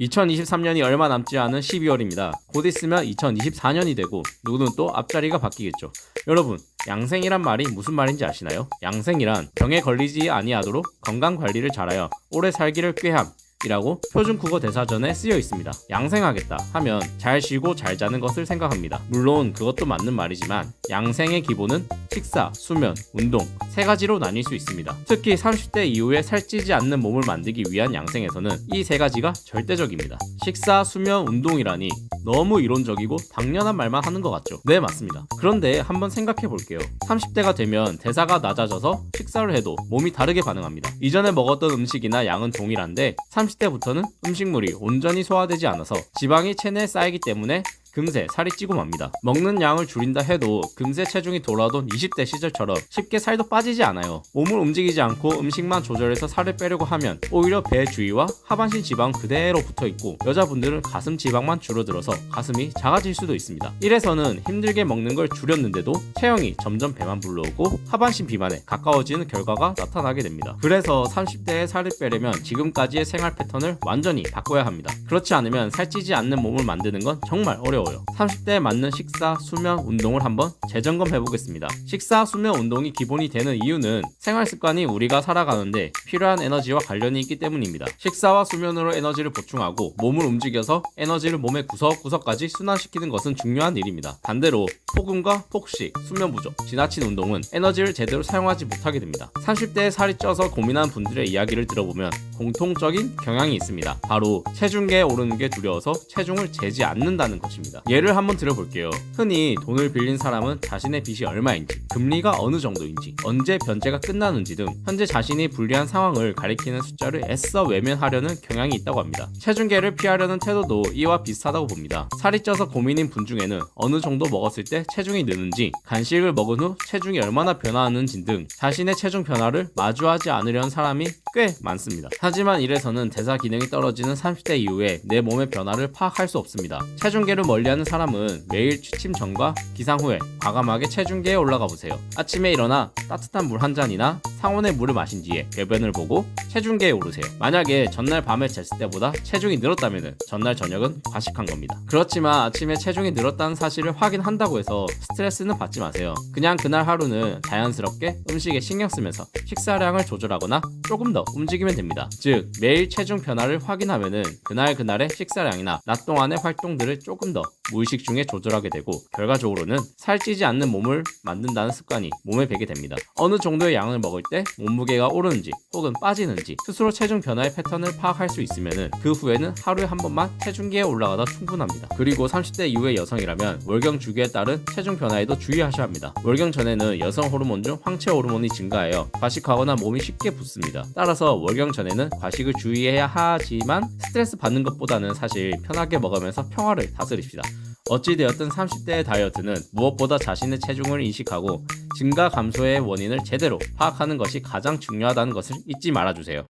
2023년이 얼마 남지 않은 12월입니다. 곧 있으면 2024년이 되고 누구는 또 앞자리가 바뀌겠죠. 여러분, 양생이란 말이 무슨 말인지 아시나요? 양생이란 병에 걸리지 아니하도록 건강 관리를 잘하여 오래 살기를 꾀함 이라고 표준 국어 대사전에 쓰여 있습니다. 양생하겠다 하면 잘 쉬고 잘 자는 것을 생각합니다. 물론 그것도 맞는 말이지만 양생의 기본은 식사, 수면, 운동 세 가지로 나뉠 수 있습니다. 특히 30대 이후에 살찌지 않는 몸을 만들기 위한 양생에서는 이 세 가지가 절대적입니다. 식사, 수면, 운동이라니 너무 이론적이고 당연한 말만 하는 것 같죠? 네, 맞습니다. 그런데 한번 생각해 볼게요. 30대가 되면 대사가 낮아져서 식사를 해도 몸이 다르게 반응합니다. 이전에 먹었던 음식이나 양은 동일한데 30대부터는 음식물이 온전히 소화되지 않아서 지방이 체내에 쌓이기 때문에 금세 살이 찌고 맙니다. 먹는 양을 줄인다 해도 금세 체중이 돌아오던 20대 시절처럼 쉽게 살도 빠지지 않아요. 몸을 움직이지 않고 음식만 조절해서 살을 빼려고 하면 오히려 배 주위와 하반신 지방 그대로 붙어있고 여자분들은 가슴 지방만 줄어들어서 가슴이 작아질 수도 있습니다. 이래서는 힘들게 먹는 걸 줄였는데도 체형이 점점 배만 불러오고 하반신 비만에 가까워지는 결과가 나타나게 됩니다. 그래서 30대에 살을 빼려면 지금까지의 생활 패턴을 완전히 바꿔야 합니다. 그렇지 않으면 살찌지 않는 몸을 만드는 건 정말 어려워요. 30대에 맞는 식사, 수면, 운동을 한번 재점검해 보겠습니다. 식사, 수면, 운동이 기본이 되는 이유는 생활 습관이 우리가 살아가는데 필요한 에너지와 관련이 있기 때문입니다. 식사와 수면으로 에너지를 보충하고 몸을 움직여서 에너지를 몸의 구석구석까지 순환시키는 것은 중요한 일입니다. 반대로 폭음과 폭식, 수면 부족, 지나친 운동은 에너지를 제대로 사용하지 못하게 됩니다. 30대에 살이 쪄서 고민하는 분들의 이야기를 들어보면 공통적인 경향이 있습니다. 바로 체중계에 오르는 게 두려워서 체중을 재지 않는다는 것입니다. 예를 한번 들어볼게요. 흔히 돈을 빌린 사람은 자신의 빚이 얼마인지, 금리가 어느 정도인지, 언제 변제가 끝나는지 등 현재 자신이 불리한 상황을 가리키는 숫자를 애써 외면하려는 경향이 있다고 합니다. 체중계를 피하려는 태도도 이와 비슷하다고 봅니다. 살이 쪄서 고민인 분 중에는 어느 정도 먹었을 때 체중이 느는지, 간식을 먹은 후 체중이 얼마나 변화하는지 등 자신의 체중 변화를 마주하지 않으려는 사람이 꽤 많습니다. 하지만 이래서는 대사 기능이 떨어지는 30대 이후에 내 몸의 변화를 파악할 수 없습니다. 체중계를 멀리하는 사람은 매일 취침 전과 기상 후에 과감하게 체중계에 올라가 보세요. 아침에 일어나 따뜻한 물 한 잔이나 상온의 물을 마신 뒤에 배변을 보고 체중계에 오르세요. 만약에 전날 밤에 쟀을 때보다 체중이 늘었다면 전날 저녁은 과식한 겁니다. 그렇지만 아침에 체중이 늘었다는 사실을 확인한다고 해서 스트레스는 받지 마세요. 그냥 그날 하루는 자연스럽게 음식에 신경 쓰면서 식사량을 조절하거나 조금 더 움직이면 됩니다. 즉 매일 체중 변화를 확인하면은 그날의 식사량이나 낮 동안의 활동들을 조금 더 무의식 중에 조절하게 되고 결과적으로는 살찌지 않는 몸을 만든다는 습관이 몸에 배게 됩니다. 어느 정도의 양을 먹을 때 몸무게가 오르는지 혹은 빠지는지 스스로 체중 변화의 패턴을 파악할 수 있으면은 그 후에는 하루에 한 번만 체중계에 올라가도 충분합니다. 그리고 30대 이후의 여성이라면 월경 주기에 따른 체중 변화에도 주의하셔야 합니다. 월경 전에는 여성 호르몬 중 황체 호르몬이 증가하여 과식하거나 몸이 쉽게 붓습니다. 따라서 월경 전에는 과식을 주의해야 하지만 스트레스 받는 것보다는 사실 편하게 먹으면서 평화를 다스립시다. 어찌되었든 30대의 다이어트는 무엇보다 자신의 체중을 인식하고 증가 감소의 원인을 제대로 파악하는 것이 가장 중요하다는 것을 잊지 말아주세요.